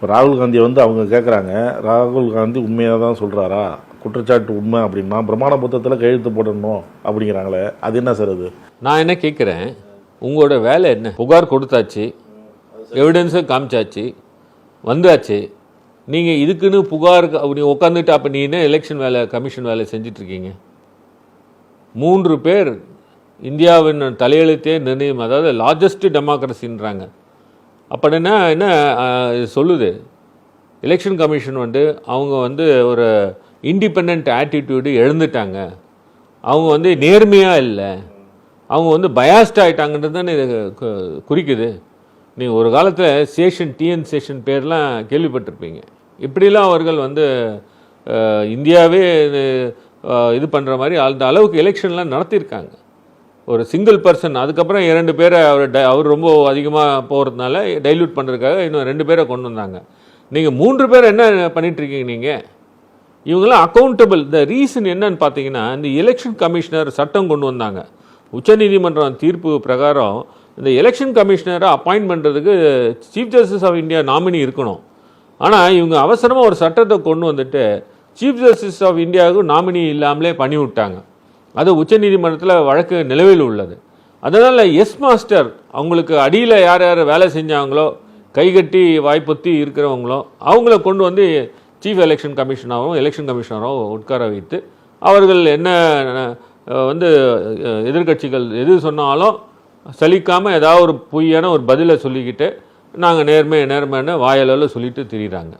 இப்போ ராகுல் காந்தியை வந்து அவங்க கேட்குறாங்க, ராகுல் காந்தி உண்மையாக தான் சொல்கிறாரா, குற்றச்சாட்டு உண்மை அப்படின்னா பிரமாண புத்தகத்தில் கையெழுத்து போடணும் அப்படிங்கிறாங்களே, அது என்ன சார் அது? நான் என்ன கேட்குறேன், உங்களோட வேலை என்ன? புகார் கொடுத்தாச்சு, எவிடன்ஸை காமிச்சாச்சு, வந்தாச்சு. நீங்கள் இதுக்குன்னு புகார் அப்படி உட்காந்துட்டு அப்போ நீ என்ன எலெக்ஷன் வேலை கமிஷன் வேலை செஞ்சிட்ருக்கீங்க? 3 பேர் இந்தியாவின் தலையெழுத்தே நிர்ணயம், அதாவது லார்ஜஸ்ட் டெமோக்ரஸின்றாங்க. அப்படின்னா என்ன சொல்லுது? எலெக்ஷன் கமிஷன் வந்து அவங்க வந்து ஒரு இண்டிபெண்ட் ஆட்டிடியூடு எழுந்துட்டாங்க, அவங்க வந்து நேர்மையாக இல்லை, அவங்க வந்து பயாஸ்ட் ஆகிட்டாங்கன்றது தானே இது குறிக்குது. நீங்கள் ஒரு காலத்தில் டிஎன் சேஷன் பேர்லாம் கேள்விப்பட்டிருப்பீங்க. இப்படிலாம் அவர்கள் வந்து இந்தியாவே இது பண்ணுற மாதிரி அந்த அளவுக்கு எலெக்ஷன்லாம் நடத்தியிருக்காங்க. ஒரு சிங்கிள் பர்சன், அதுக்கப்புறம் 2 பேரை அவர் ரொம்ப அதிகமாக போகிறதுனால டைல்யூட் பண்ணுறதுக்காக இன்னும் 2 பேரை கொண்டு வந்தாங்க. நீங்கள் 3 பேர் என்ன பண்ணிகிட்ருக்கீங்க? நீங்கள் இவங்களாம் அக்கௌண்டபிள். இந்த ரீசன் என்னன்னு பார்த்தீங்கன்னா, இந்த எலெக்ஷன் கமிஷனர் சட்டம் கொண்டு வந்தாங்க. உச்சநீதிமன்றம் தீர்ப்பு பிரகாரம் இந்த எலெக்ஷன் கமிஷனரை அப்பாயிண்ட் பண்ணுறதுக்கு chief justice of India nominee இருக்கணும். ஆனால் இவங்க அவசரமாக ஒரு சட்டத்தை கொண்டு வந்துட்டு சீஃப் ஜஸ்டிஸ் ஆஃப் இந்தியாவுக்கு நாமினி இல்லாமலே பண்ணி விட்டாங்க. அது உச்சநீதிமன்றத்தில் வழக்கு நிலுவையில் உள்ளது. அதனால் எஸ் மாஸ்டர், அவங்களுக்கு அடியில் யார் யார் வேலை செஞ்சாங்களோ, கைகட்டி வாய்ப்பொத்தி இருக்கிறவங்களோ அவங்கள கொண்டு வந்து சீஃப் எலெக்ஷன் கமிஷனராகவும் எலெக்ஷன் கமிஷனராகவும் உட்கார வைத்து அவர்கள் என்ன வந்து எதிர்கட்சிகள் எது சொன்னாலும் சலிக்காமல் ஏதாவது ஒரு பொய்யான ஒரு பதிலை சொல்லிக்கிட்டு நாங்கள் நேர்மையான வாயளவில் சொல்லிட்டு திரிகிறாங்க.